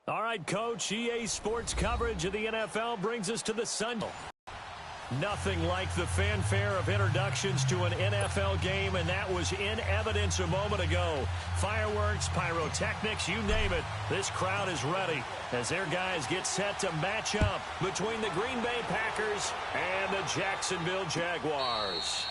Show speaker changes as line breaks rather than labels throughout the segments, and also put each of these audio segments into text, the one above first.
All right, Coach, EA Sports coverage of the NFL brings us to the Sunday. Nothing like the fanfare of introductions to an NFL game, and that was in evidence a moment ago. Fireworks, pyrotechnics, you name it. This crowd is ready as their guys get set to match up between the Green Bay Packers and the Jacksonville Jaguars.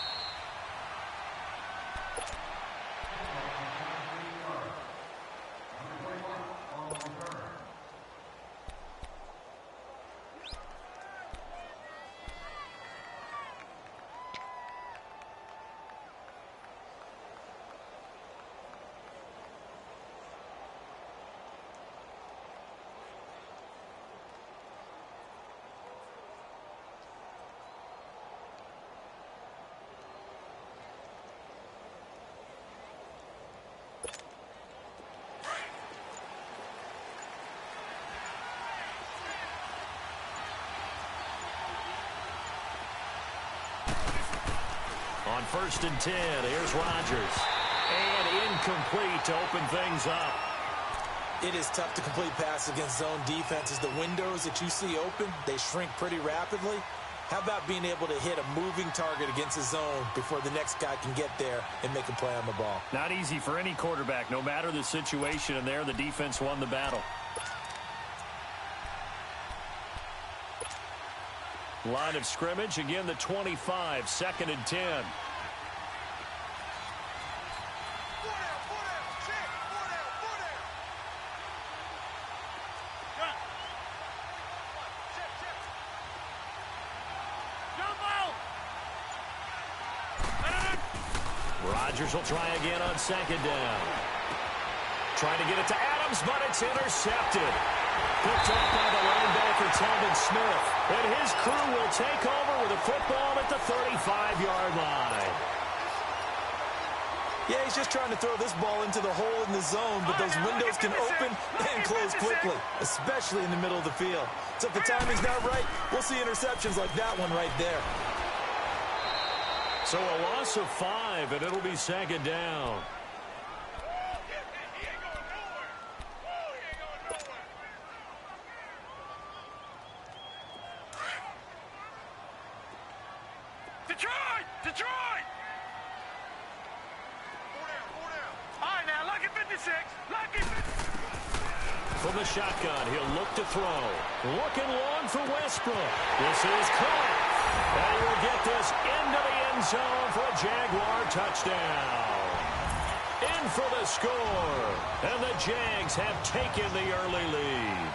On 1st and 10, here's Rodgers. And incomplete to open things up.
It is tough to complete passes against zone defenses. The windows that you see open, they shrink pretty rapidly. How about being able to hit a moving target against a zone before the next guy can get there and make a play on the ball?
Not easy for any quarterback, no matter the situation, and there the defense won the battle. Line of scrimmage, again the 25, 2nd and 10. Rodgers will try again on 2nd down. Trying to get it to Adams, but it's intercepted. Picked up by the linebacker, Telvin Smith. And his crew will take over with a football at the 35-yard line.
Yeah, he's just trying to throw this ball into the hole in the zone, but those windows can open and close quickly, especially in the middle of the field. So if the timing's not right, we'll see interceptions like that one right there.
So a loss of 5, and it'll be 2nd down.
Detroit! Detroit! 4 down. All right, now, lucky 56. Lucky 56.
From the shotgun, he'll look to throw. Looking long for Westbrook. This is caught. And he will get this into the end zone for a Jaguar touchdown. In for the score. And the Jags have taken the early lead.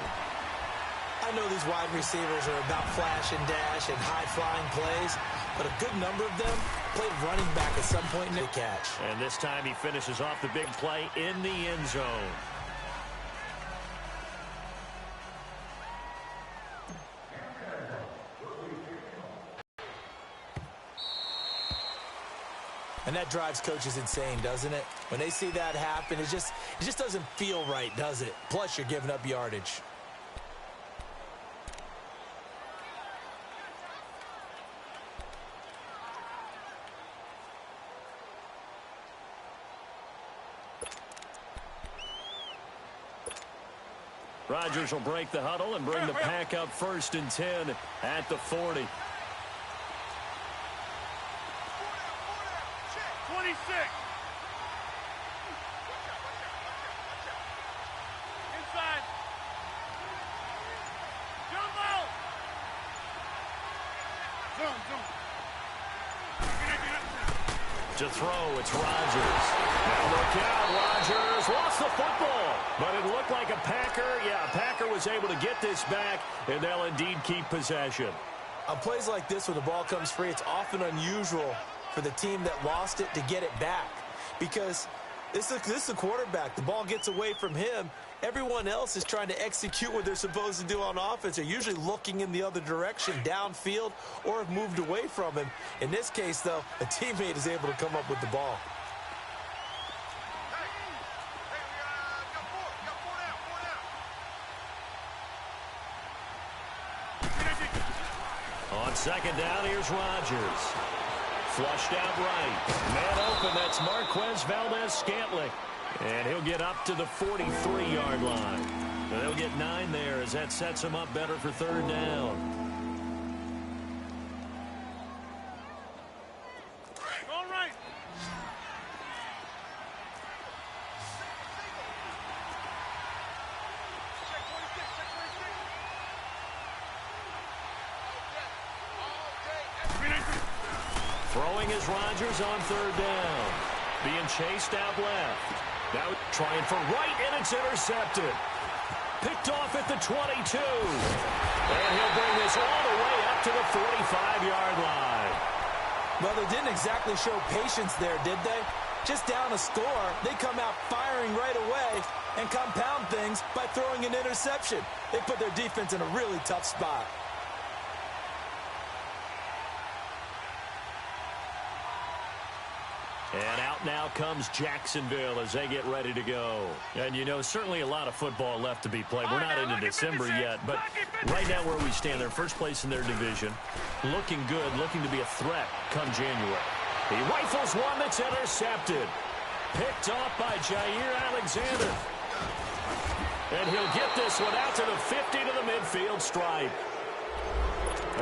I know these wide receivers are about flash and dash and high-flying plays, but a good number of them played running back at some point in the catch.
And this time he finishes off the big play in the end zone.
And that drives coaches insane, doesn't it? When they see that happen, it just doesn't feel right, does it? Plus, you're giving up yardage.
Rodgers will break the huddle and bring the pack up 1st and 10 at the 40.
26. Inside. Jump out. Zoom.
To throw, it's Rodgers. Now look out, Rodgers lost the football. But it looked like a Packer. Yeah, a Packer was able to get this back, and they'll indeed keep possession.
On plays like this where the ball comes free, it's often unusual for the team that lost it to get it back. Because this is the quarterback. The ball gets away from him. Everyone else is trying to execute what they're supposed to do on offense. They're usually looking in the other direction, downfield, or have moved away from him. In this case, though, a teammate is able to come up with the ball.
On 2nd down, here's Rodgers. Flushed out right. Man open, that's Marquez Valdez-Scantling. And he'll get up to the 43-yard line. They'll get 9 there as that sets them up better for third down.
All right.
Throwing is Rodgers on third down. Being chased out left. Now trying for right, and it's intercepted. Picked off at the 22. And he'll bring this all the way up to the 45-yard line.
Well, they didn't exactly show patience there, did they? Just down a score, they come out firing right away and compound things by throwing an interception. They put their defense in a really tough spot.
And out now comes Jacksonville as they get ready to go. And, you know, certainly a lot of football left to be played. We're not into December yet, but right now where we stand, they're first place in their division. Looking good, looking to be a threat come January. He rifles one that's intercepted. Picked off by Jair Alexander. And he'll get this one out to the 50 to the midfield stripe.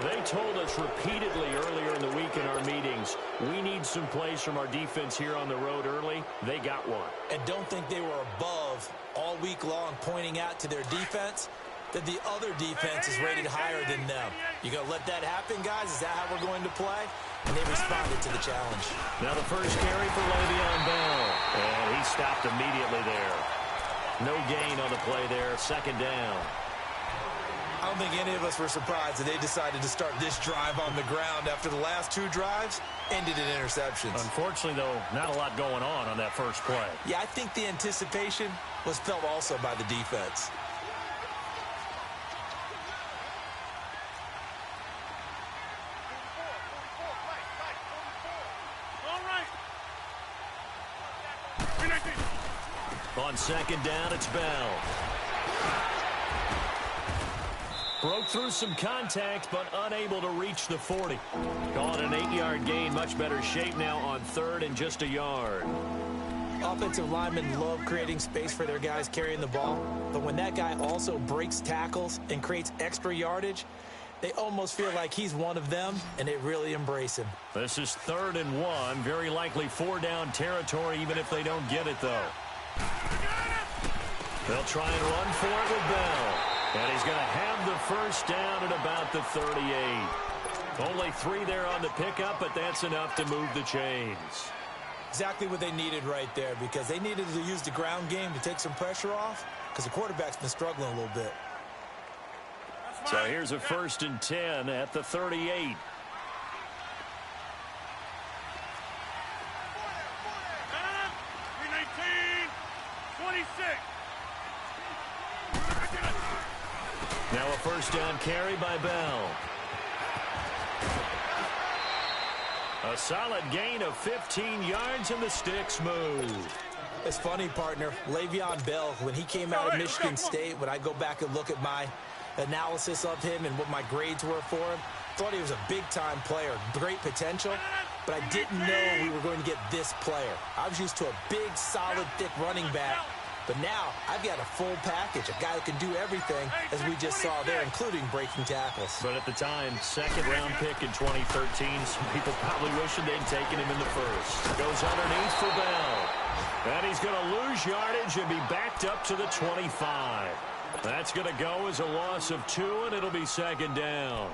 They told us repeatedly earlier in the week in our meetings, we need some plays from our defense here on the road early. They got one.
And don't think they were above all week long pointing out to their defense that the other defense is rated higher than them. You going to let that happen, guys? Is that how we're going to play? And they responded to the challenge.
Now the first carry for Le'Veon Bell. And he stopped immediately there. No gain on the play there. Second down.
I don't think any of us were surprised that they decided to start this drive on the ground after the last 2 drives ended in interceptions.
Unfortunately, though, not a lot going on that first play.
Yeah, I think the anticipation was felt also by the defense.
On second down, it's Bell. Broke through some contact, but unable to reach the 40. Call it an 8-yard gain. Much better shape now on third and just a yard.
Offensive linemen love creating space for their guys carrying the ball, but when that guy also breaks tackles and creates extra yardage, they almost feel like he's one of them, and they really embrace him.
This is 3rd and 1. Very likely 4-down territory, even if they don't get it, though. They'll try and run for it with Bell. And he's going to have the first down at about the 38. Only 3 there on the pickup, but that's enough to move the chains.
Exactly what they needed right there, because they needed to use the ground game to take some pressure off, because the quarterback's been struggling a little bit.
So here's a 1st and 10 at the 38. Now a first down carry by Bell. A solid gain of 15 yards, and the sticks move.
It's funny, partner. Le'Veon Bell, when he came out of Michigan State, when I go back and look at my analysis of him and what my grades were for him, thought he was a big-time player, great potential, but I didn't know we were going to get this player. I was used to a big, solid, thick running back. But now, I've got a full package, a guy who can do everything, as we just saw there, including breaking tackles.
But at the time, 2nd-round pick in 2013, some people probably wishing they'd taken him in the first. Goes underneath for Bell. And he's going to lose yardage and be backed up to the 25. That's going to go as a loss of 2, and it'll be 2nd down.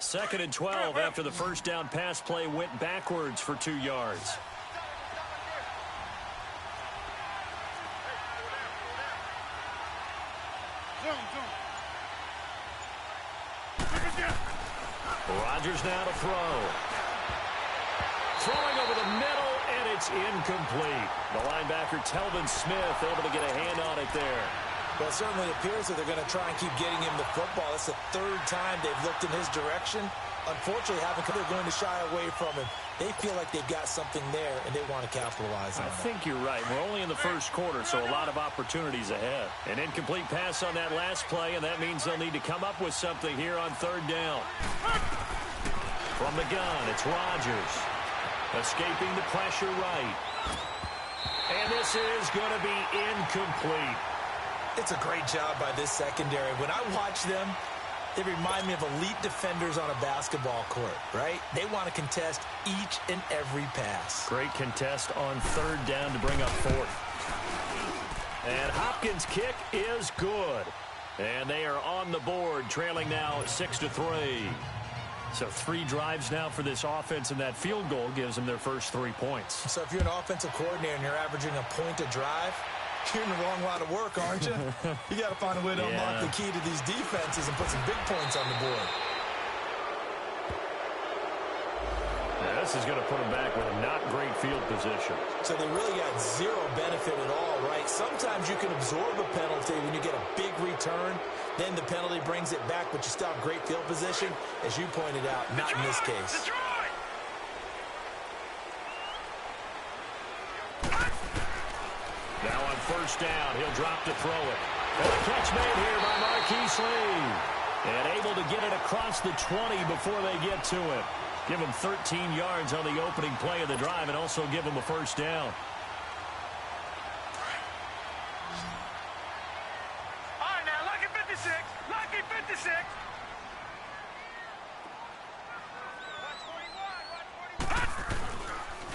Second and 12 after the first down pass play went backwards for 2 yards. Rodgers now to throw. Throwing over the middle, and it's incomplete. The linebacker, Telvin Smith, able to get a hand on it there.
Well, it certainly appears that they're going to try and keep getting him the football. It's the 3rd time they've looked in his direction. Unfortunately, they're going to shy away from him. They feel like they've got something there, and they want to capitalize on it.
I think you're right. We're only in the first quarter, so a lot of opportunities ahead. An incomplete pass on that last play, and that means they'll need to come up with something here on third down. From the gun, it's Rodgers. Escaping the pressure right. And this is going to be incomplete.
It's a great job by this secondary. When I watch them, they remind me of elite defenders on a basketball court, right? They want to contest each and every pass.
Great contest on third down to bring up fourth. And Hopkins' kick is good. And they are on the board, trailing now 6-3. So 3 drives now for this offense, and that field goal gives them their first 3 points.
So if you're an offensive coordinator and you're averaging a point a drive, you're in the wrong line of work, aren't you? You got to find a way to unlock the key to these defenses and put some big points on the board.
Yeah, this is going to put them back with a not great field position.
So they really got zero benefit at all, right? Sometimes you can absorb a penalty when you get a big return. Then the penalty brings it back, but you still have great field position. As you pointed out, not in this case.
Now on first down, he'll drop to throw it. And a catch made here by Marquise Lee. And able to get it across the 20 before they get to it. Give him 13 yards on the opening play of the drive and also give him a first down.
All right, now, lucky 56. Lucky 56.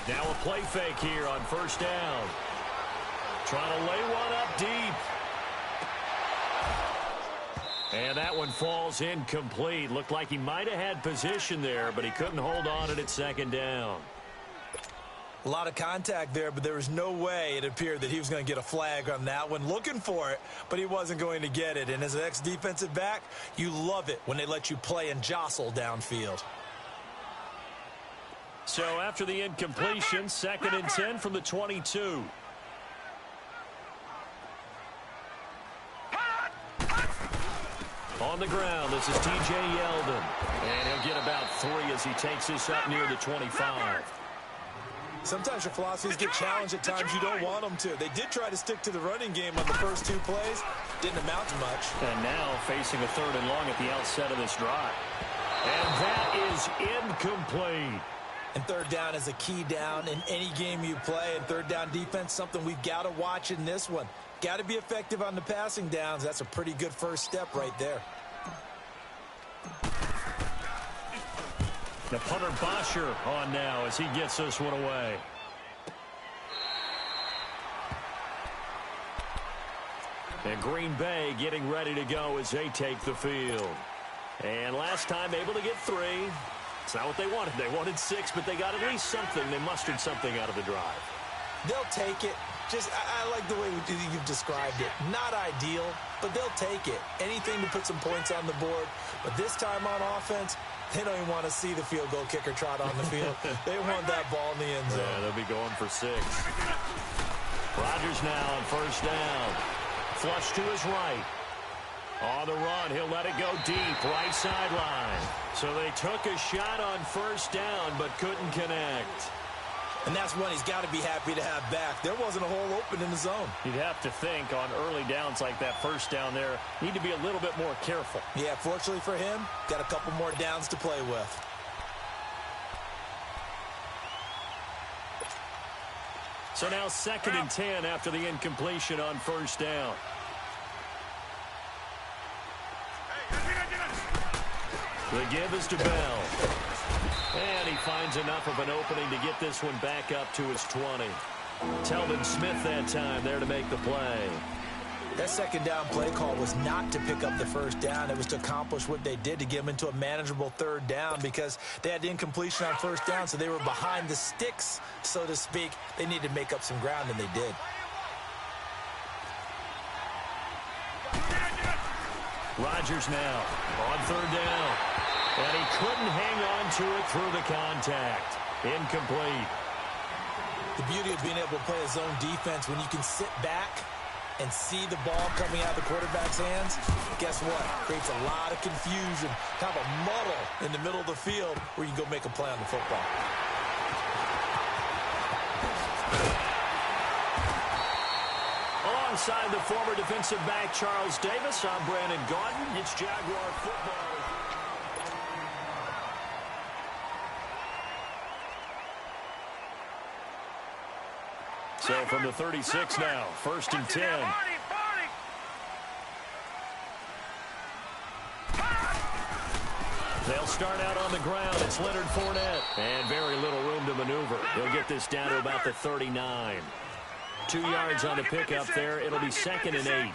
Now a play fake here on first down. Trying to lay one up deep. And that one falls incomplete. Looked like he might have had position there, but he couldn't hold on at second down.
A lot of contact there, but there was no way it appeared that he was going to get a flag on that one. Looking for it, but he wasn't going to get it. And as an ex-defensive back, you love it when they let you play and jostle downfield.
So after the incompletion, 2nd and 10 from the 22. On the ground, this is T.J. Yeldon. And he'll get about 3 as he takes this up near the 25.
Sometimes your philosophies get challenged at times you don't want them to. They did try to stick to the running game on the first 2 plays. Didn't amount to much.
And now facing a 3rd and long at the outset of this drive. And that is incomplete.
And third down is a key down in any game you play. And third down defense, something we've got to watch in this one. Got to be effective on the passing downs. That's a pretty good first step right there.
The punter Bosher on now as he gets this one away. And Green Bay getting ready to go as they take the field. And last time able to get 3. It's not what they wanted. They wanted 6, but they got at least something. They mustered something out of the drive.
They'll take it. I like the way you've described it. Not ideal, but they'll take it. Anything to put some points on the board. But this time on offense, they don't even want to see the field goal kicker trot on the field. They want that ball in the end zone.
Yeah, they'll be going for 6. Rodgers now on first down. Flush to his right. On the run, he'll let it go deep, right sideline. So they took a shot on first down, but couldn't connect.
And that's one he's got to be happy to have back. There wasn't a hole open in the zone.
You'd have to think on early downs like that first down there, need to be a little bit more careful.
Yeah, fortunately for him, got a couple more downs to play with.
So now 2nd and 10 after the incompletion on first down. The give is to Bell. And he finds enough of an opening to get this one back up to his 20. Telvin Smith that time there to make the play.
That second down play call was not to pick up the first down. It was to accomplish what they did to get them into a manageable third down because they had the incompletion on first down, so they were behind the sticks, so to speak. They needed to make up some ground, and they did.
Rodgers now on third down. And he couldn't hang on to it through the contact. Incomplete.
The beauty of being able to play a zone defense when you can sit back and see the ball coming out of the quarterback's hands, guess what? Creates a lot of confusion, kind of a muddle in the middle of the field where you can go make a play on the football.
Alongside the former defensive back Charles Davis, I'm Brandon Gaudin. It's Jaguar football. So from the 36 now, 1st and 10. They'll start out on the ground. It's Leonard Fournette. And very little room to maneuver. He'll get this down to about the 39. 2 yards on the pickup there. It'll be 2nd and 8.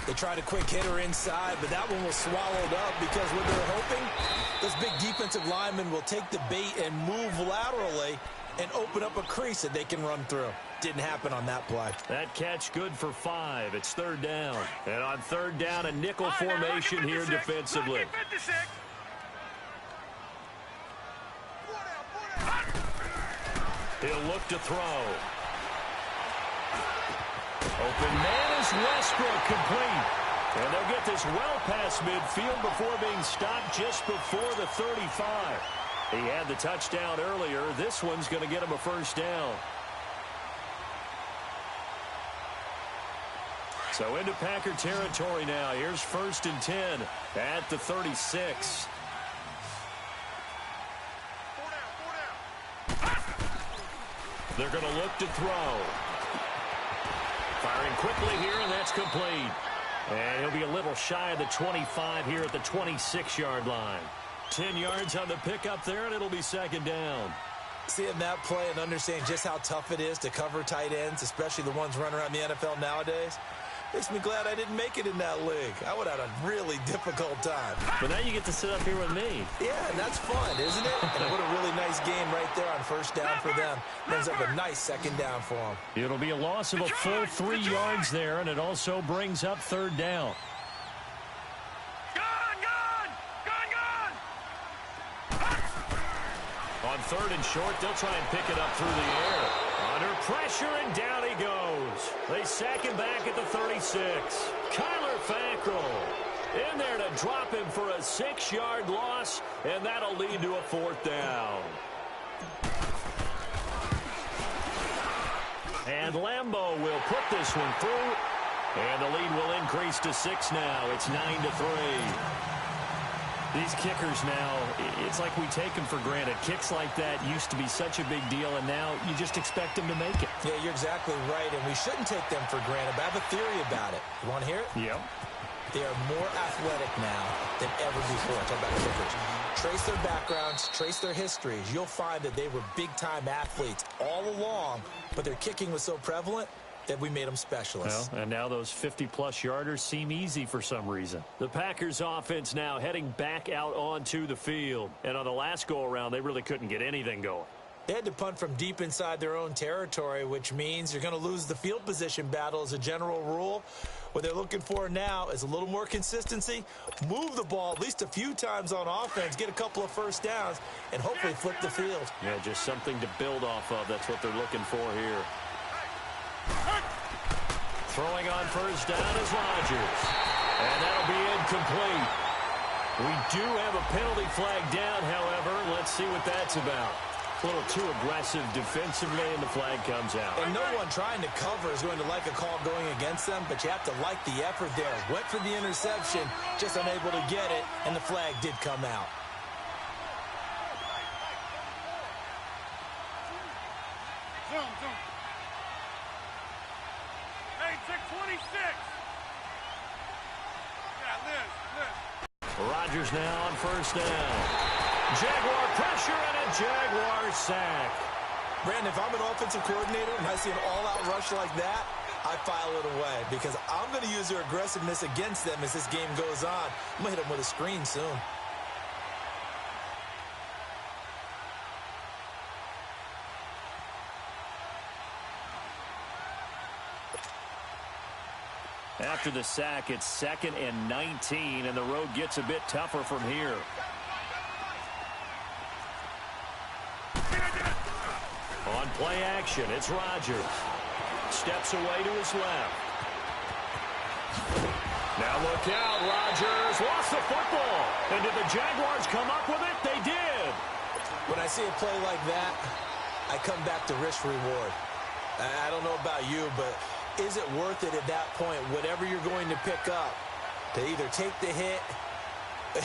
They tried a quick hitter inside, but that one was swallowed up because what they're hoping, those big defensive linemen will take the bait and move laterally and open up a crease that they can run through. Didn't happen on that play.
That catch good for 5. It's 3rd down. And on 3rd down, a nickel formation here defensively. He'll look to throw. Open man is Westbrook, complete. And they'll get this well past midfield before being stopped just before the 35. He had the touchdown earlier. This one's going to get him a 1st down. So into Packer territory now. Here's 1st and 10 at the 36. They're going to look to throw. Firing quickly here, and that's complete. And he'll be a little shy of the 25 here at the 26-yard line. 10 yards on the pickup there, and it'll be 2nd down.
Seeing that play and understand just how tough it is to cover tight ends, especially the ones running around the NFL nowadays, makes me glad I didn't make it in that league. I would have had a really difficult time.
But now you get to sit up here with me.
Yeah, and that's fun, isn't it? And what a really nice game right there on 1st down for them. Brings up a nice 2nd down for them.
It'll be a loss of a full 3 yards there, and it also brings up 3rd down. On 3rd and short, they'll try and pick it up through the air. Under pressure, and down he goes. They sack him back at the 36. Kyler Fackrell in there to drop him for a 6-yard loss, and that'll lead to a 4th down. And Lambeau will put this one through, and the lead will increase to 6 now. It's 9-3. These kickers now, it's like we take them for granted. Kicks like that used to be such a big deal, and now you just expect them to make it.
Yeah, you're exactly right, and we shouldn't take them for granted. But I have a theory about it. You want to hear it?
Yep.
They are more athletic now than ever before. Talk about kickers. Trace their backgrounds, trace their histories. You'll find that they were big-time athletes all along, but their kicking was so prevalent that we made them specialists.
Well, and now those 50-plus yarders seem easy for some reason. The Packers offense now heading back out onto the field. And on the last go-around, they really couldn't get anything going.
They had to punt from deep inside their own territory, which means you're going to lose the field position battle as a general rule. What they're looking for now is a little more consistency, move the ball at least a few times on offense, get a couple of 1st downs, and hopefully flip the field.
Yeah, just something to build off of. That's what they're looking for here. Throwing on 1st down is Rodgers. And that'll be incomplete. We do have a penalty flag down, however. Let's see what that's about. A little too aggressive defensively, and the flag comes out.
And no one trying to cover is going to like a call going against them, but you have to like the effort there. Went for the interception, just unable to get it, and the flag did come out.
Zoom. Hey, 626. Yeah, Liz.
Rodgers now on 1st down. Jaguar pressure and a Jaguar sack.
Brandon, if I'm an offensive coordinator and I see an all-out rush like that, I file it away because I'm going to use their aggressiveness against them as this game goes on. I'm going to hit them with a screen soon.
After the sack, it's 2nd and 19, and the road gets a bit tougher from here. On play action, it's Rodgers. Steps away to his left. Now look out, Rodgers lost the football. And did the Jaguars come up with it? They did.
When I see a play like that, I come back to risk reward. I don't know about you, but is it worth it at that point, whatever you're going to pick up, to either take the hit,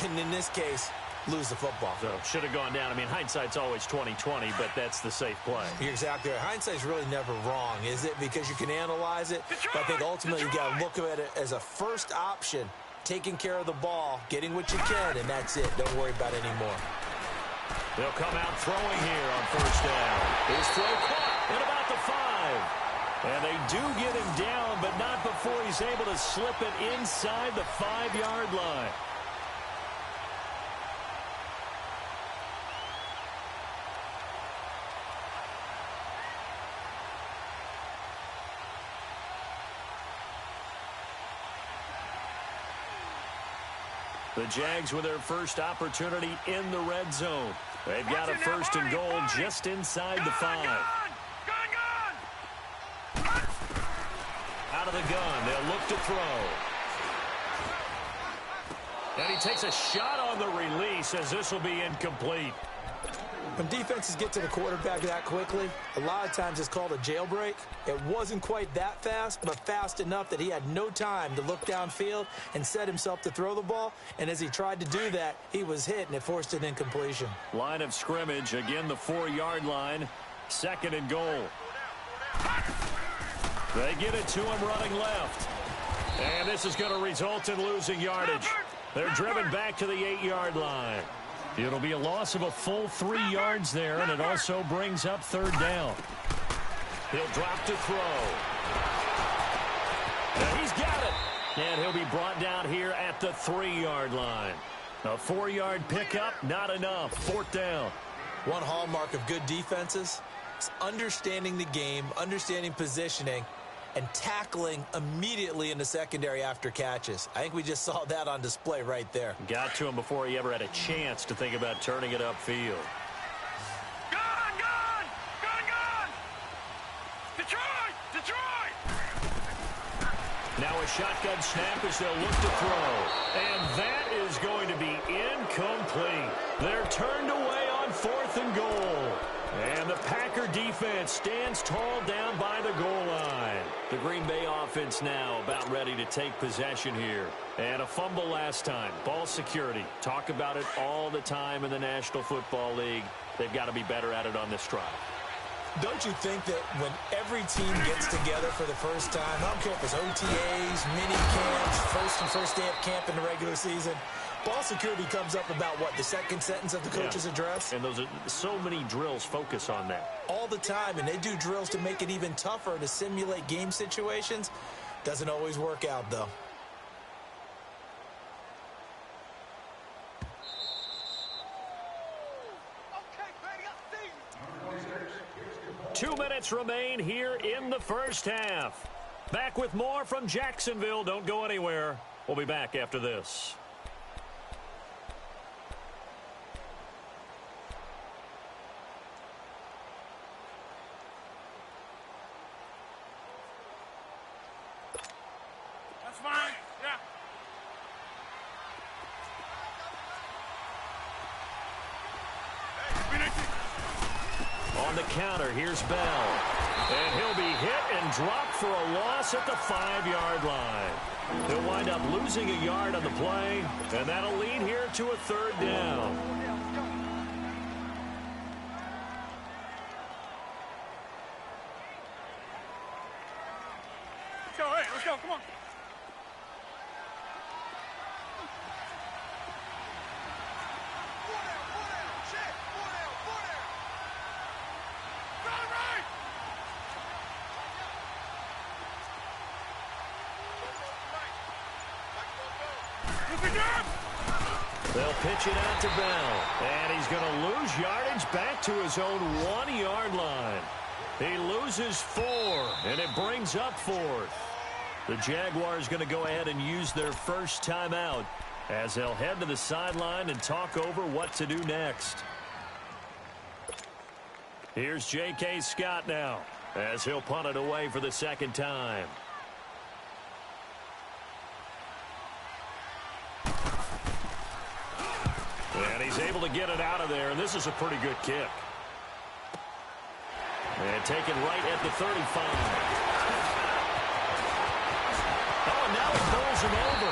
and in this case, lose the football?
So should have gone down. I mean, hindsight's always 20/20, but that's the safe play.
You're exactly right. Hindsight's really never wrong, is it? Because you can analyze it. But I think ultimately you got to look at it as a first option, taking care of the ball, getting what you can, and that's it. Don't worry about it anymore.
They'll come out throwing here on first down. His throw caught at about the 5. And they do get him down, but not before he's able to slip it inside the 5-yard line. The Jags with their first opportunity in the red zone. They've got a first and goal just inside the 5. Out of the gun, they'll look to throw. And he takes a shot on the release as this will be incomplete.
When defenses get to the quarterback that quickly, a lot of times it's called a jailbreak. It wasn't quite that fast, but fast enough that he had no time to look downfield and set himself to throw the ball. And as he tried to do that, he was hit, and it forced an incompletion.
Line of scrimmage, again the 4-yard line. Second and goal. They get it to him running left. And this is going to result in losing yardage. They're driven back to the 8-yard line. It'll be a loss of a full 3 yards there, and it also brings up third down. He'll drop to throw. And he's got it. And he'll be brought down here at the 3-yard line. A 4-yard pickup, not enough. Fourth down.
One hallmark of good defenses is understanding the game, understanding positioning, and tackling immediately in the secondary after catches. I think we just saw that on display right there.
Got to him before he ever had a chance to think about turning it upfield.
Gun! Gun! Gun! Gun! Detroit! Detroit!
Now a shotgun snap as they'll look to throw. And that is going to be incomplete. They're turned away on 4th and goal. And the Packer defense stands tall down by the goal line. The Green Bay offense now about ready to take possession here. And a fumble last time. Ball security. Talk about it all the time in the National Football League. They've got to be better at it on this drive.
Don't you think that when every team gets together for the first time, I don't care if it's OTAs, mini camps, first day of camp in the regular season, ball security comes up about, what, the second sentence of the coach's address?
And those are so many drills focus on that.
All the time, and they do drills to make it even tougher to simulate game situations. Doesn't always work out, though.
Okay, baby, I see you.
2 minutes remain here in the first half. Back with more from Jacksonville. Don't go anywhere. We'll be back after this.
That's fine. Yeah.
On the counter, here's Bell. And he'll be hit and dropped for a loss at the 5-yard line. He'll wind up losing a yard on the play, and that'll lead here to a third down.
Let's go, hey, let's go, come on.
They'll pitch it out to Bell, and he's going to lose yardage back to his own 1-yard line. He loses 4, and it brings up 4th. The Jaguars going to go ahead and use their first timeout as they'll head to the sideline and talk over what to do next. Here's J.K. Scott now as he'll punt it away for the second time. And he's able to get it out of there, and this is a pretty good kick. And taken right at the 35. him over.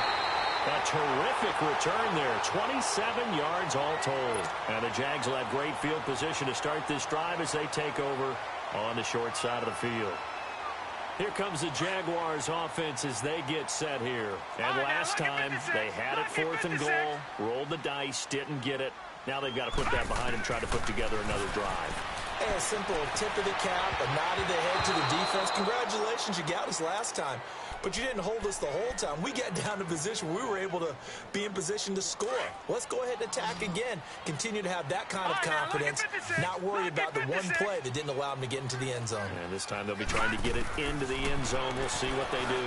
A terrific return there. 27 yards all told. And the Jags will have great field position to start this drive as they take over on the short side of the field. Here comes the Jaguars offense as they get set here. And last time they had it 4th and goal, rolled the dice, didn't get it. Now they've got to put that behind and try to put together another drive.
Hey, a simple tip of the cap, a nod of the head to the defense. Congratulations, you got us last time. But you didn't hold us the whole time. We got down to position where we were able to be in position to score. Let's go ahead and attack again. Continue to have that kind of confidence. Not worry about the one play that didn't allow them to get into the end zone.
And this time they'll be trying to get it into the end zone. We'll see what they do.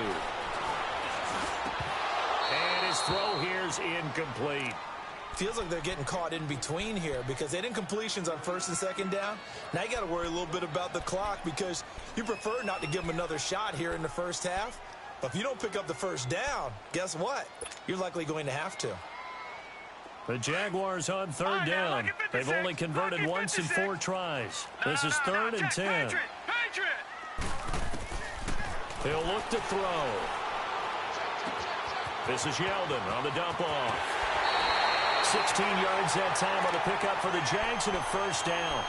And his throw here's incomplete.
Feels like they're getting caught in between here because they didn't completions on 1st and 2nd down. Now you got to worry a little bit about the clock because you prefer not to give them another shot here in the first half. But if you don't pick up the 1st down, guess what? You're likely going to have to.
The Jaguars on 3rd down. They've only converted once in 4 tries. This is 3rd and 10. He'll look to throw. This is Yeldon on the dump off. 16 yards that time on the pickup for the Jags and a 1st down.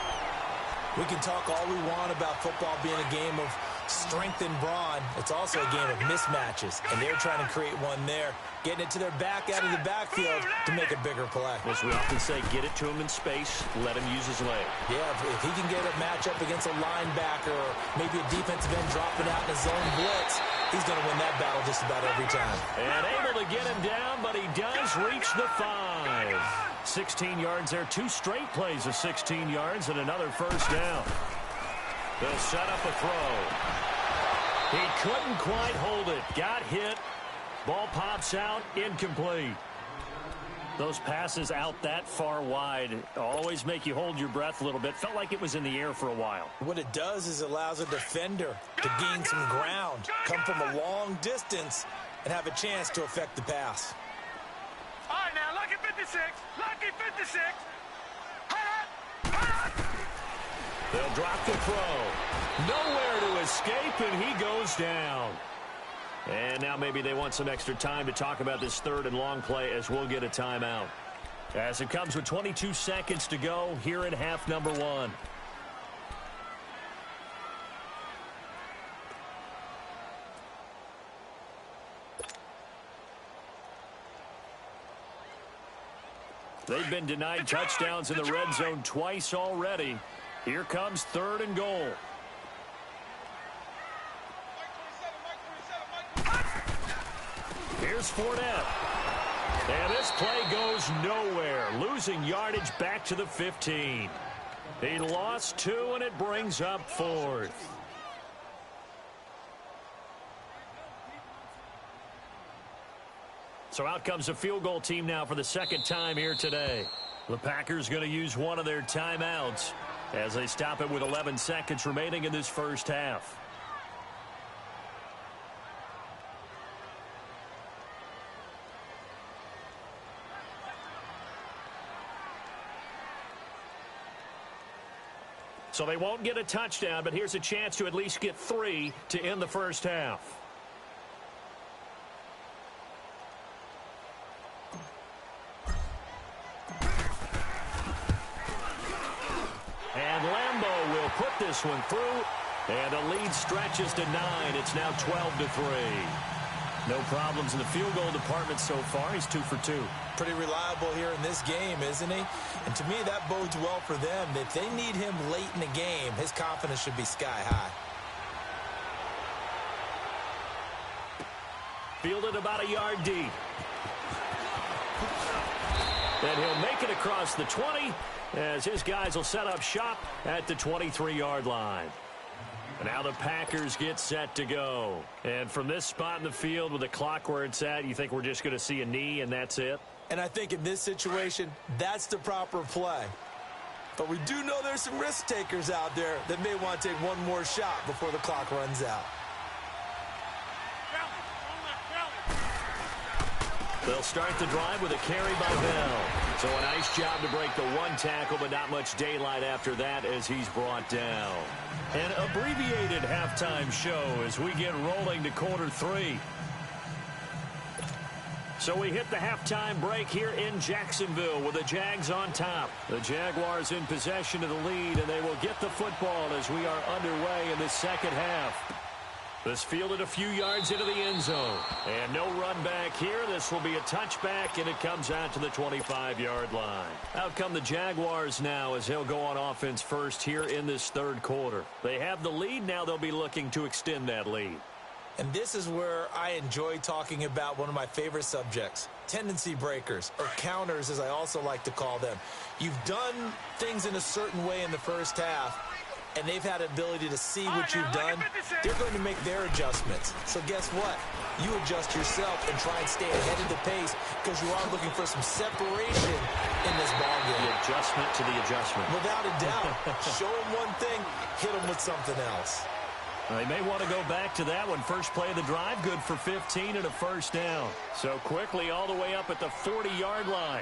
We can talk all we want about football being a game of strength and brawn. It's also a game of mismatches, and they're trying to create one there, getting it to their back out of the backfield to make a bigger play.
As we often say, get it to him in space, let him use his leg.
Yeah, if he can get a matchup against a linebacker or maybe a defensive end dropping out in a zone blitz, he's going to win that battle just about every time.
And able to get him down, but he does reach the 5. 16 yards there, 2 straight plays of 16 yards and another 1st down. They'll set up a throw. He couldn't quite hold it. Got hit. Ball pops out. Incomplete. Those passes out that far wide always make you hold your breath a little bit. Felt like it was in the air for a while.
What it does is it allows a defender to gain some ground, come from a long distance, and have a chance to affect the pass.
All right, now, lucky 56. Lucky 56.
They'll drop the throw. Nowhere to escape, and he goes down. And now maybe they want some extra time to talk about this 3rd and long play as we'll get a timeout. As it comes with 22 seconds to go here in half number 1. They've been denied touchdowns in the red zone twice already. Here comes 3rd and goal. Here's Fournette. And this play goes nowhere. Losing yardage back to the 15. He lost 2, and it brings up 4th. So out comes the field goal team now for the 2nd time here today. The Packers going to use one of their timeouts as they stop it with 11 seconds remaining in this first half. So they won't get a touchdown, but here's a chance to at least get 3 to end the first half. And Lambeau will put this one through, and the lead stretches to 9. It's now 12-3. No problems in the field goal department so far. He's 2 for 2.
Pretty reliable here in this game, isn't he? And to me, that bodes well for them. If they need him late in the game, his confidence should be sky high.
Fielded about a yard deep. And he'll make it across the 20 as his guys will set up shop at the 23-yard line. And now the Packers get set to go. And from this spot in the field with the clock where it's at, you think we're just going to see a knee and that's it?
And I think in this situation, that's the proper play. But we do know there's some risk takers out there that may want to take one more shot before the clock runs out.
They'll start the drive with a carry by Bell. So a nice job to break the 1 tackle, but not much daylight after that as he's brought down. An abbreviated halftime show as we get rolling to quarter 3. So we hit the halftime break here in Jacksonville with the Jags on top. The Jaguars in possession of the lead, and they will get the football as we are underway in the second half. This fielded a few yards into the end zone. And no run back here. This will be a touchback, and it comes out to the 25-yard line. Out come the Jaguars now as they'll go on offense first here in this third quarter. They have the lead. Now they'll be looking to extend that lead.
And this is where I enjoy talking about one of my favorite subjects, tendency breakers, or counters as I also like to call them. You've done things in a certain way in the first half, and they've had the ability to see what you've done. They're going to make their adjustments. So guess what? You adjust yourself and try and stay ahead of the pace because you are looking for some separation in this ballgame.
The adjustment to the adjustment.
Without a doubt. Show them one thing, hit them with something else.
They may want to go back to that one. First play of the drive, good for 15 and a first down. So quickly all the way up at the 40-yard line.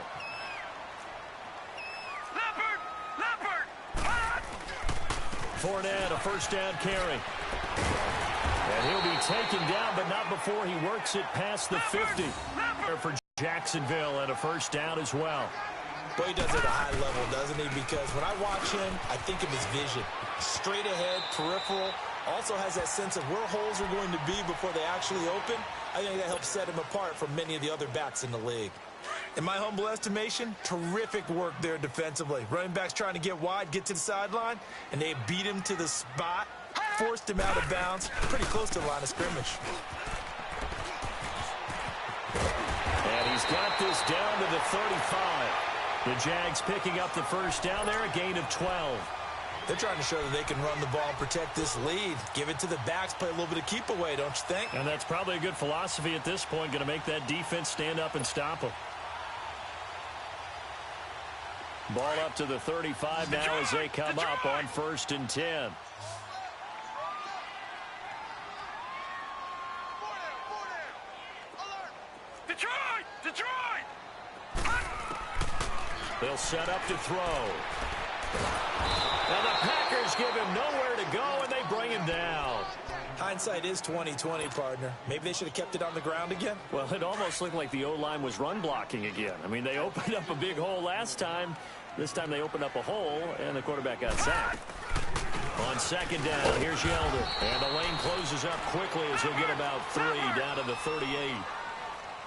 Fournette, a first down carry. And he'll be taken down, but not before he works it past the 50. For Jacksonville, and a first down as well.
Boy, he does it at a high level, doesn't he? Because when I watch him, I think of his vision. Straight ahead, peripheral. Also has that sense of where holes are going to be before they actually open. I think that helps set him apart from many of the other backs in the league. In my humble estimation, terrific work there defensively. Running backs trying to get wide, get to the sideline, and they beat him to the spot, forced him out of bounds, pretty close to the line of scrimmage.
And he's got this down to the 35. The Jags picking up the first down there, a gain of 12.
They're trying to show that they can run the ball and protect this lead. Give it to the backs, play a little bit of keep away, don't you think?
And that's probably a good philosophy at this point, going to make that defense stand up and stop them. Ball up to the 35 now as they come up on 1st and 10. They'll set up to throw. Now the Packers give him nowhere to go, and they bring him down.
Hindsight is 20/20, partner. Maybe they should have kept it on the ground again.
Well, it almost looked like the O-line was run blocking again. I mean, they opened up a big hole last time. This time they opened up a hole, and the quarterback got sacked. On 2nd down, here's Yeldon. And the lane closes up quickly as he'll get about 3 down to the 38.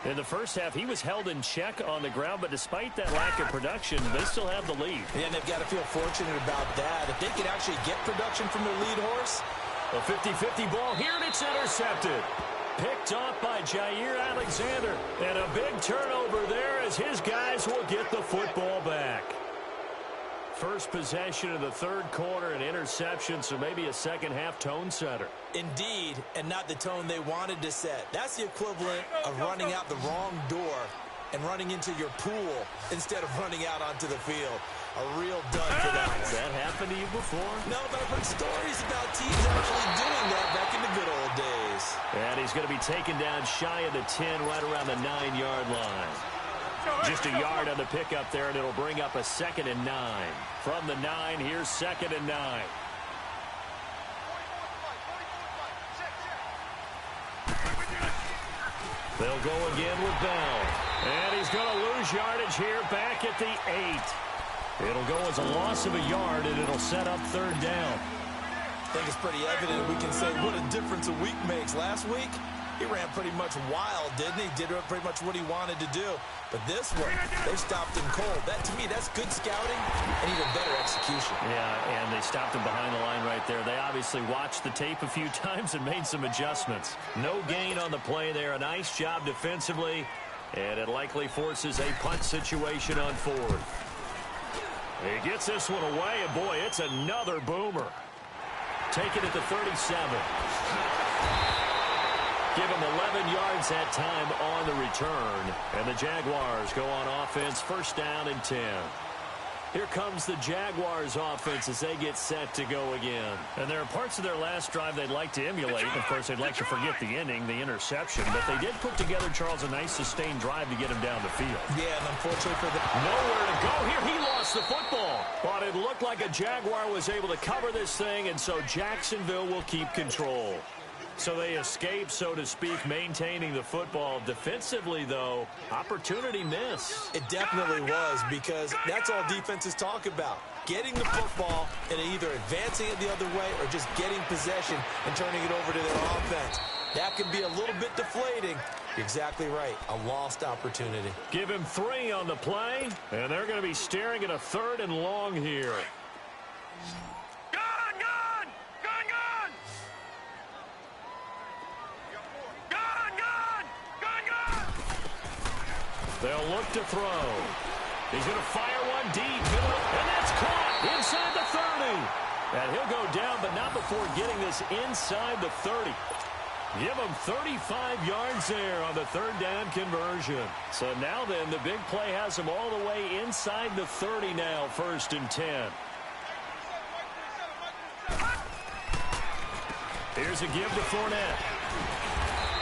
In the first half, he was held in check on the ground, but despite that lack of production, they still have the lead.
And they've got to feel fortunate about that. If they could actually get production from their lead horse.
A 50-50 ball here, and it's intercepted. Picked off by Jair Alexander. And a big turnover there as his guys will get the football back. First possession of the third quarter, an interception, so maybe a second-half tone setter.
Indeed, and not the tone they wanted to set. That's the equivalent of running out the wrong door and running into your pool instead of running out onto the field. A real dud for that one.
Has that happened to you before?
No, but I've heard stories about teams actually doing that back in the good old days.
And he's going to be taken down shy of the 10, right around the 9-yard line. Just a yard on the pickup there, and it'll bring up a 2nd and 9. From the 9, here's 2nd and 9. They'll go again with Bell. And he's going to lose yardage here back at the 8. It'll go as a loss of a yard, and it'll set up 3rd down.
I think it's pretty evident we can say what a difference a week makes. Last week, he ran pretty much wild, didn't he? Did pretty much what he wanted to do. But this one, they stopped him cold. That, to me, that's good scouting and even better execution.
Yeah, and they stopped him behind the line right there. They obviously watched the tape a few times and made some adjustments. No gain on the play there. A nice job defensively, and it likely forces a punt situation on 4th. He gets this one away, and boy, it's another boomer. Take it at the 37. Give him 11 yards that time on the return. And the Jaguars go on offense, 1st down and 10. Here comes the Jaguars offense as they get set to go again. And there are parts of their last drive they'd like to emulate. Of course, they'd like to forget the ending, the interception. But they did put together, Charles, a nice sustained drive to get him down the field.
Yeah, and unfortunately for them,
nowhere to go here. He lost the football. But it looked like a Jaguar was able to cover this thing, and so Jacksonville will keep control. So they escape, so to speak, maintaining the football. Defensively, though, opportunity miss.
It definitely was, because that's all defenses talk about. Getting the football and either advancing it the other way or just getting possession and turning it over to their offense. That can be a little bit deflating. You're exactly right. A lost opportunity.
Give him 3 on the play, and they're going to be staring at a 3rd and long here. They'll look to throw. He's going to fire one deep, and that's caught inside the 30. And he'll go down, but not before getting this inside the 30. Give him 35 yards there on the 3rd down conversion. So now then, the big play has him all the way inside the 30 now, 1st and 10. Here's a give to Fournette.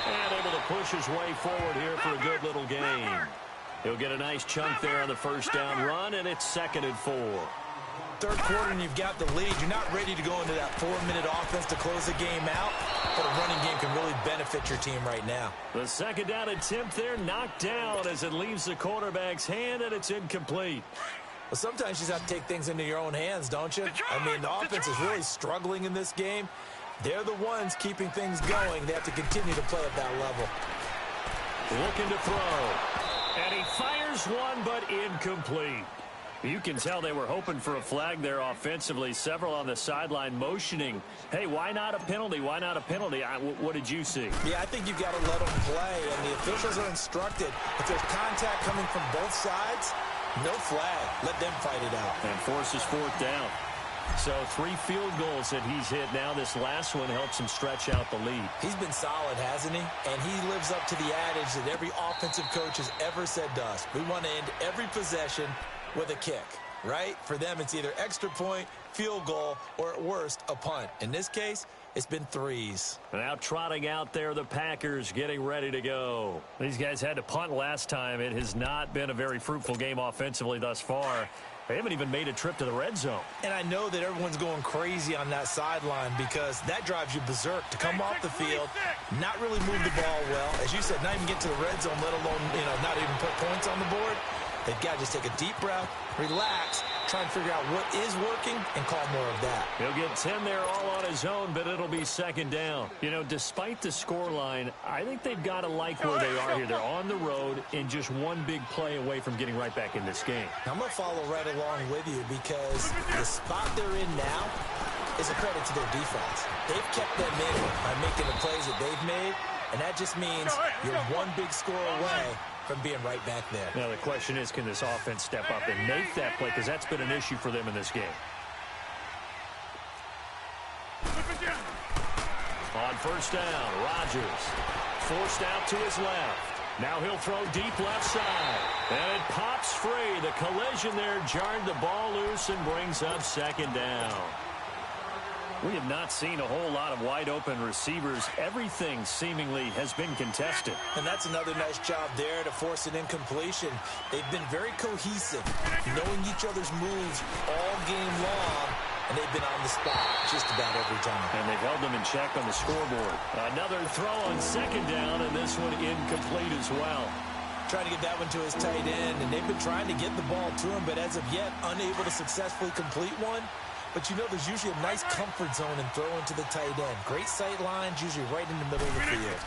And able to push his way forward here for a good little gain. He'll get a nice chunk there on the 1st down run, and it's 2nd and 4.
3rd quarter and you've got the lead. You're not ready to go into that 4-minute offense to close the game out, but a running game can really benefit your team right now.
The 2nd down attempt there knocked down as it leaves the quarterback's hand, and it's incomplete.
Well, sometimes you just have to take things into your own hands, don't you? I mean, the offense is really struggling in this game. They're the ones keeping things going. They have to continue to play at that level.
Looking to throw. And he fires one, but incomplete. You can tell they were hoping for a flag there offensively. Several on the sideline motioning, hey, why not a penalty? Why not a penalty? What did you see?
Yeah, I think you've got to let them play, and the officials are instructed. If there's contact coming from both sides, no flag. Let them fight it out.
And forces 4th down. So 3 field goals that he's hit now. This last one helps him stretch out the lead.
He's been solid, hasn't he? And he lives up to the adage that every offensive coach has ever said to us. We want to end every possession with a kick, right? For them, it's either extra point, field goal, or at worst, a punt. In this case, it's been 3s.
Now trotting out there, the Packers getting ready to go. These guys had to punt last time. It has not been a very fruitful game offensively thus far. They haven't even made a trip to the red zone.
And I know that everyone's going crazy on that sideline because that drives you berserk to come off the field, not really move the ball well. As you said, not even get to the red zone, let alone, not even put points on the board. They've got to just take a deep breath, relax, try and figure out what is working, and call more of that.
He'll get 10 there all on his own, but it'll be 2nd down. Despite the scoreline, I think they've got to like where they are here. They're on the road and just one big play away from getting right back in this game.
I'm going to follow right along with you because the spot they're in now is a credit to their defense. They've kept them in by making the plays that they've made, and that just means you're one big score away from being right back there.
Now the question is, can this offense step up and make that play? Because that's been an issue for them in this game. On 1st down, Rodgers forced out to his left. Now he'll throw deep left side. And it pops free. The collision there jarred the ball loose and brings up 2nd down. We have not seen a whole lot of wide-open receivers. Everything seemingly has been contested.
And that's another nice job there to force an incompletion. They've been very cohesive, knowing each other's moves all game long, and they've been on the spot just about every time.
And they've held them in check on the scoreboard. Another throw on 2nd down, and this one incomplete as well.
Trying to get that one to his tight end, and they've been trying to get the ball to him, but as of yet, unable to successfully complete one. But there's usually a nice comfort zone in throwing to the tight end. Great sight lines, usually right in the middle of the field.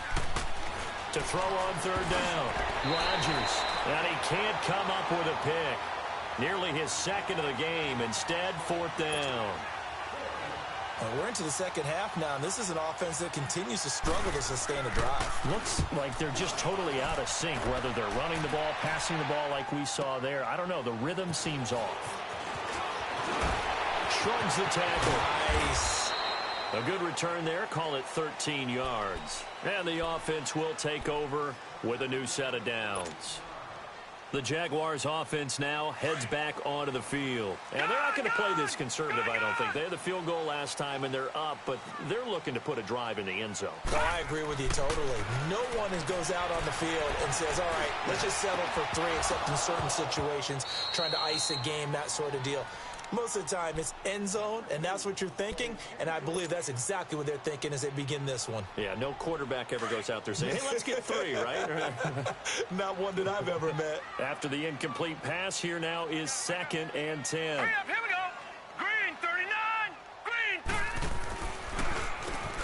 To throw on 3rd down, Rodgers. And he can't come up with a pick. Nearly his 2nd of the game. Instead, 4th down.
We're into the 2nd half now, and this is an offense that continues to struggle to sustain a drive.
Looks like they're just totally out of sync, whether they're running the ball, passing the ball like we saw there. I don't know. The rhythm seems off. Shrugs the tackle.
Nice.
A good return there. Call it 13 yards. And the offense will take over with a new set of downs. The Jaguars offense now heads back onto the field. And they're not going to play this conservative, I don't think. They had the field goal last time, and they're up, but they're looking to put a drive in the end zone.
Oh, I agree with you totally. No one goes out on the field and says, all right, let's just settle for 3, except in certain situations, trying to ice a game, that sort of deal. Most of the time, it's end zone, and that's what you're thinking, and I believe that's exactly what they're thinking as they begin this one.
Yeah, no quarterback ever goes out there saying, hey, let's get 3, right?
Not one that I've ever met.
After the incomplete pass, here now is 2nd and 10.
Hurry up, here we go. Green 39. Green 39.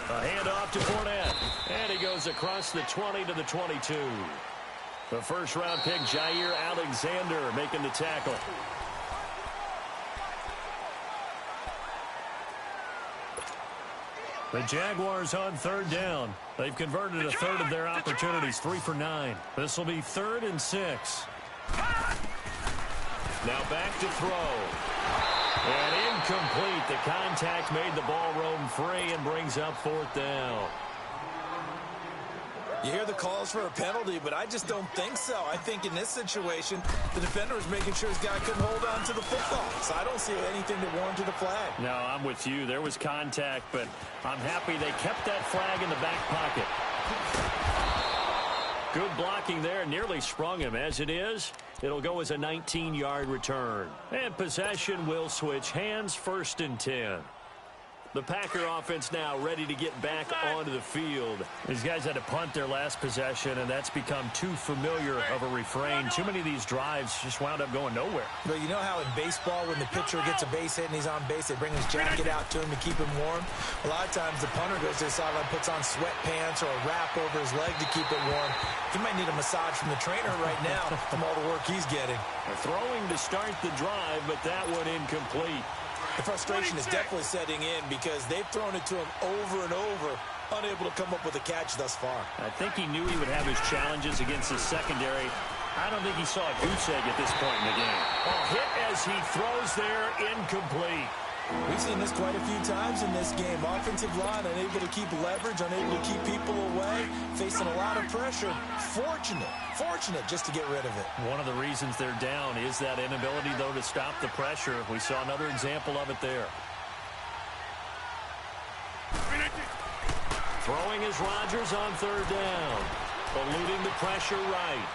A handoff to Fournette, and he goes across the 20 to the 22. The first-round pick, Jair Alexander, making the tackle. The Jaguars on 3rd down. They've converted a third of their opportunities, 3 for 9. This will be 3rd and 6. Now back to throw. And incomplete. The contact made the ball roam free and brings up 4th down.
You hear the calls for a penalty, but I just don't think so. I think in this situation, the defender was making sure his guy couldn't hold on to the football. So I don't see anything that warranted a flag.
No, I'm with you. There was contact, but I'm happy they kept that flag in the back pocket. Good blocking there. Nearly sprung him. As it is, it'll go as a 19-yard return. And possession will switch hands, 1st and 10. The Packer offense now ready to get back onto the field. These guys had to punt their last possession, and that's become too familiar of a refrain. Too many of these drives just wound up going nowhere.
But you know how in baseball, when the pitcher gets a base hit and he's on base, they bring his jacket out to him to keep him warm? A lot of times the punter goes to the sideline, puts on sweatpants or a wrap over his leg to keep it warm. He might need a massage from the trainer right now from all the work he's getting.
They're throwing to start the drive, but that one incomplete.
The frustration is definitely setting in because they've thrown it to him over and over, unable to come up with a catch thus far.
I think he knew he would have his challenges against his secondary. I don't think he saw a goose egg at this point in the game. Oh, hit as he throws there, incomplete.
We've seen this quite a few times in this game. Offensive line unable to keep leverage, unable to keep people away, facing a lot of pressure. Fortunate just to get rid of it.
One of the reasons they're down is that inability, though, to stop the pressure. We saw another example of it there. Throwing is Rodgers on 3rd down. Eluding the pressure right.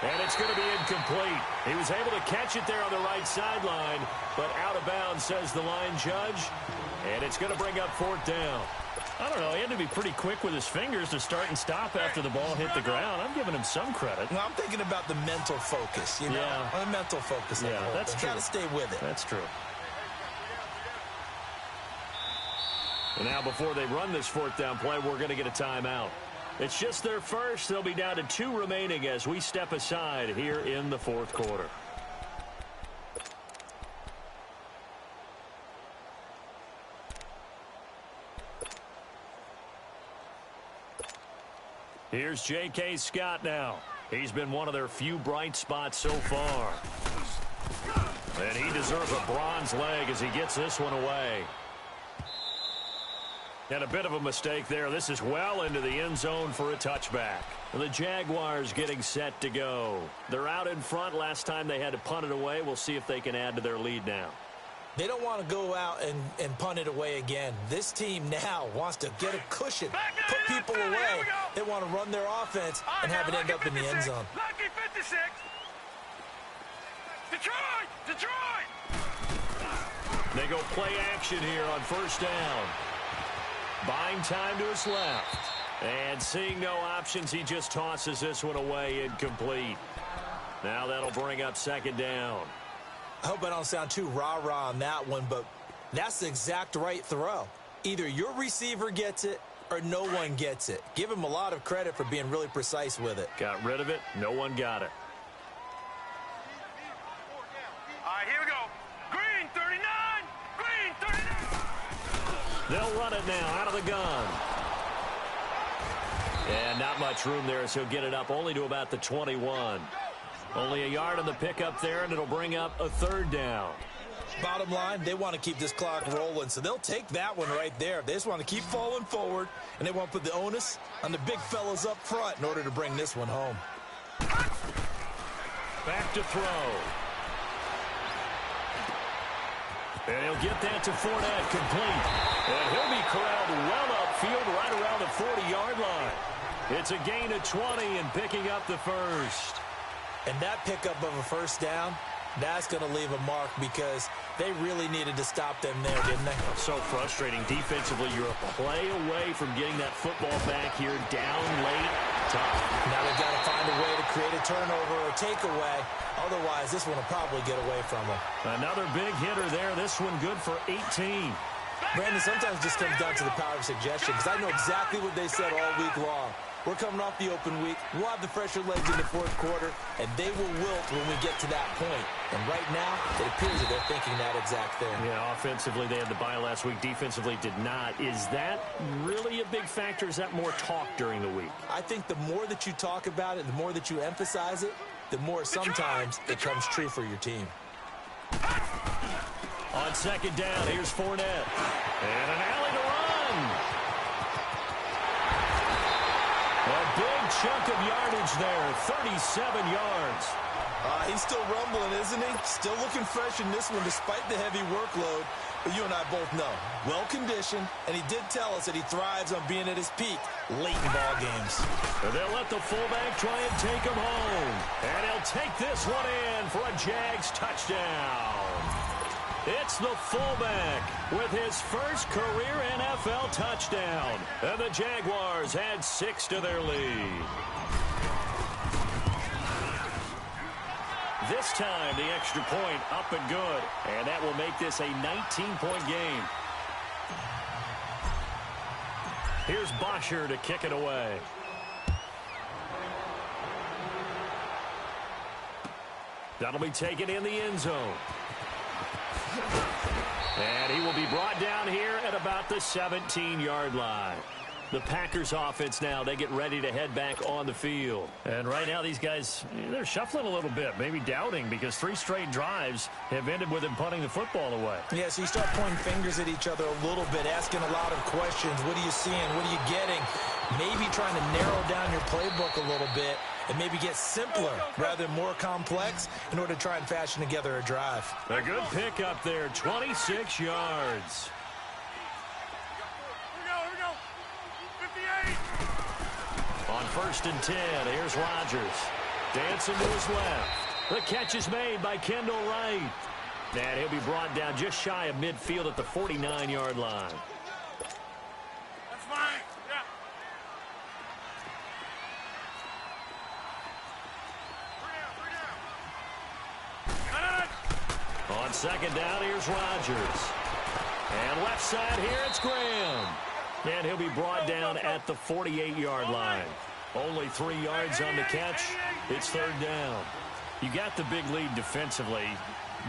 And it's going to be incomplete. He was able to catch it there on the right sideline, but out of bounds, says the line judge. And it's going to bring up 4th down. I don't know. He had to be pretty quick with his fingers to start and stop after the ball hit the ground. I'm giving him some credit.
Well, I'm thinking about the mental focus, you know?
Yeah.
The mental focus.
Yeah, that's true.
Got to stay with it.
That's true. And now before they run this 4th down play, we're going to get a timeout. It's just their first. They'll be down to 2 remaining as we step aside here in the 4th quarter. Here's J.K. Scott now. He's been one of their few bright spots so far. And he deserves a bronze leg as he gets this one away. And a bit of a mistake there. This is well into the end zone for a touchback. The Jaguars getting set to go. They're out in front. Last time they had to punt it away. We'll see if they can add to their lead now.
They don't want to go out and punt it away again. This team now wants to get a cushion, put people away. They want to run their offense and have it end up in the end zone.
Lucky 56. Detroit!
They go play action here on 1st down. Buying time to his left. And seeing no options, he just tosses this one away, incomplete. Now that'll bring up 2nd down.
I hope I don't sound too rah-rah on that one, but that's the exact right throw. Either your receiver gets it or no one gets it. Give him a lot of credit for being really precise with it.
Got rid of it. No one got it.
All right, here we go. Green 39. Green 39.
They'll run it now out of the gun. And not much room there, so he'll get it up only to about the 21. Only a yard on the pickup there, and it'll bring up a 3rd down.
Bottom line, they want to keep this clock rolling, so they'll take that one right there. They just want to keep falling forward, and they want to put the onus on the big fellas up front in order to bring this one home.
Back to throw. And he'll get that to Fournette, complete. And he'll be corralled well upfield right around the 40-yard line. It's a gain of 20 and picking up the first.
And that pickup of a 1st down, That's going to leave a mark because they really needed to stop them there, didn't they?
So frustrating. Defensively, you're a play away from getting that football back here, down late. Tough.
Now they've got to find a way to create a turnover or takeaway. Otherwise, this one will probably get away from them.
Another big hitter there. This one good for 18.
Brandon, sometimes it just comes down to the power of suggestion because I know exactly what they said all week long. We're coming off the open week. We'll have the fresher legs in the fourth quarter, and they will wilt when we get to that point. And right now, it appears that they're thinking that exact thing.
Yeah, offensively, they had the bye last week. Defensively, did not. Is that really a big factor? Is that more talk during the week?
I think the more that you talk about it, the more that you emphasize it, the more sometimes it comes true for your team.
On second down, here's Fournette. And an alley to run. A big chunk of yardage there, 37 yards.
He's still rumbling, isn't he? Still looking fresh in this one despite the heavy workload. But you and I both know, well-conditioned, and he did tell us that he thrives on being at his peak late in ball games.
And they'll let the fullback try and take him home. And he'll take this one in for a Jags touchdown. It's the fullback with his first career NFL touchdown. And the Jaguars add 6 to their lead. This time, the extra point up and good. And that will make this a 19-point game. Here's Bosher to kick it away. That'll be taken in the end zone. And he will be brought down here at about the 17-yard line. The Packers offense now, they get ready to head back on the field. And right now these guys, they're shuffling a little bit, maybe doubting because 3 straight drives have ended with them punting the football away.
Yeah, so you start pointing fingers at each other a little bit, asking a lot of questions. What are you seeing? What are you getting? Maybe trying to narrow down your playbook a little bit and maybe get simpler rather than more complex in order to try and fashion together a drive.
A good pick up there, 26 yards. On 1st and 10, here's Rodgers. Dancing to his left. The catch is made by Kendall Wright. And he'll be brought down just shy of midfield at the 49-yard line.
That's fine. Yeah.
On second down, here's Rodgers. And left side here, it's Graham. And he'll be brought down at the 48-yard line. Only 3 yards on the catch. It's 3rd down. You got the big lead defensively.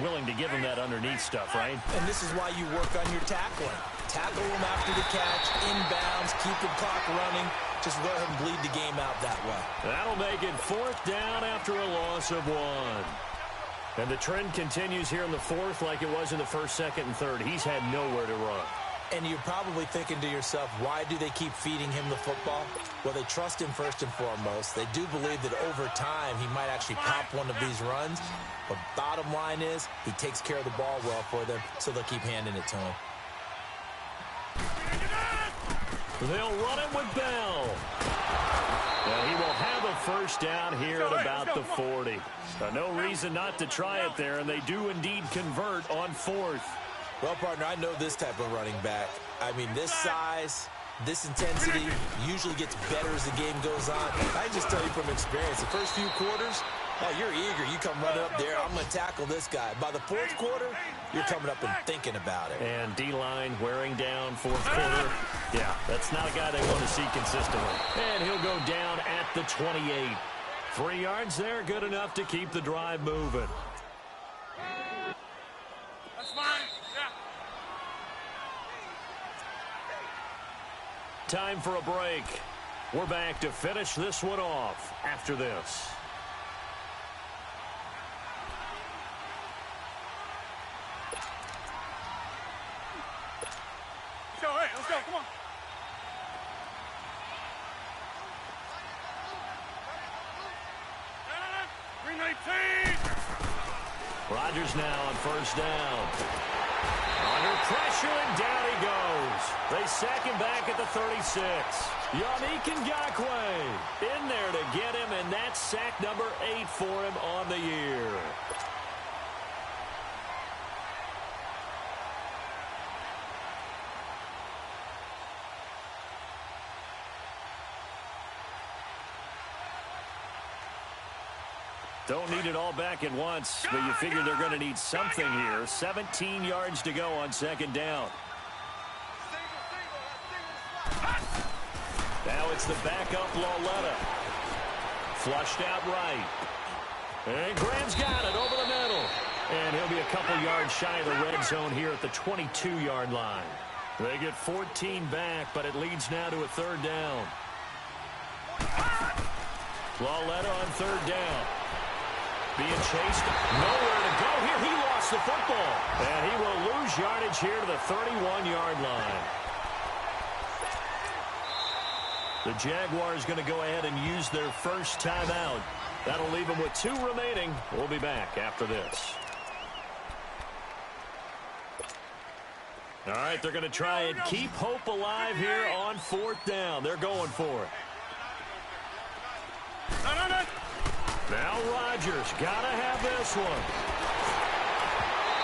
Willing to give him that underneath stuff, right?
And this is why you work on your tackling. Tackle him after the catch, inbounds, keep the clock running. Just let him bleed the game out that way.
That'll make it 4th down after a loss of 1. And the trend continues here in the 4th like it was in the 1st, 2nd, and 3rd. He's had nowhere to run.
And you're probably thinking to yourself, why do they keep feeding him the football? Well, they trust him first and foremost. They do believe that over time he might actually pop one of these runs. But bottom line is he takes care of the ball well for them, so they'll keep handing it to him.
They'll run it with Bell. And he will have a 1st down here at about the 40. No reason not to try it there, and they do indeed convert on 4th.
Well, partner, I know this type of running back. I mean, this size, this intensity usually gets better as the game goes on. I just tell you from experience, the first few quarters, oh, you're eager. You come running up there, I'm going to tackle this guy. By the 4th quarter, you're coming up and thinking about it.
And D-line wearing down 4th quarter. Yeah, that's not a guy they want to see consistently. And he'll go down at the 28. 3 yards there, good enough to keep the drive moving.
That's fine.
Time for a break. We're back to finish this one off after this.
Let's go, hey, let's go, come on. Green 19.
Rodgers now on 1st down. Under pressure, and down he goes. They sack him back at the 36. Yannick Ngakoue in there to get him, and that's sack number 8 for him on the year. Don't need it all back at once, but you figure they're going to need something here. 17 yards to go on second down. Now it's the backup Lauletta. Flushed out right. And Graham's got it over the middle. And he'll be a couple yards shy of the red zone here at the 22-yard line. They get 14 back, but it leads now to a third down. Lauletta on third down. Being chased. Nowhere to go here. He lost the football. And he will lose yardage here to the 31-yard line. The Jaguars going to go ahead and use their first timeout. That'll leave them with 2 remaining. We'll be back after this. All right, they're going to try and keep hope alive here on fourth down. They're going for it. Now Rodgers got to have this one.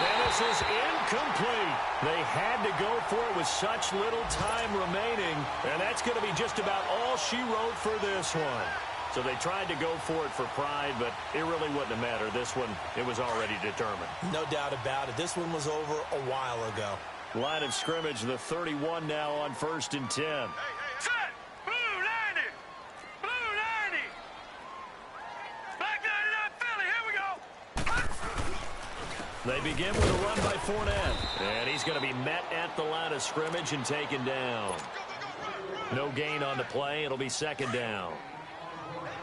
And this is incomplete. They had to go for it with such little time remaining. And that's going to be just about all she wrote for this one. So they tried to go for it for pride, but it really wouldn't have mattered. This one, it was already determined.
No doubt about it. This one was over a while ago.
Line of scrimmage, the 31 now on 1st and 10.
Set! Blue 90! Blue 90! Black 99 Philly, here we go!
They begin with a run by Fournette. And he's going to be met at the line of scrimmage and taken down. No gain on the play. It'll be second down.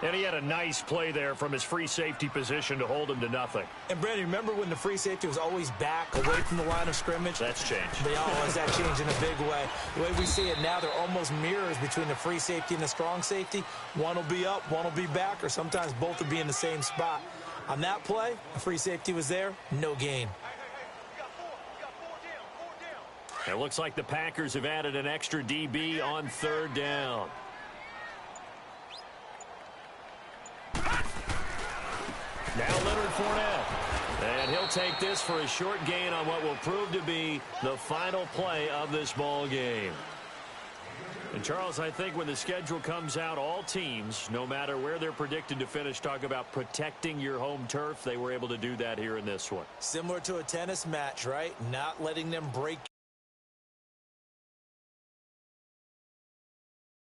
And he had a nice play there from his free safety position to hold him to nothing.
And, Brandon, remember when the free safety was always back away from the line of scrimmage?
That's changed.
They always that changed in a big way. The way we see it now, they're almost mirrors between the free safety and the strong safety. One will be up, one will be back, or sometimes both will be in the same spot. On that play, the free safety was there, no gain.
It looks like the Packers have added an extra DB on third down. Now Leonard Fournette. And he'll take this for a short gain on what will prove to be the final play of this ball game. And, Charles, I think when the schedule comes out, all teams, no matter where they're predicted to finish, talk about protecting your home turf. They were able to do that here in this one.
Similar to a tennis match, right? Not letting them break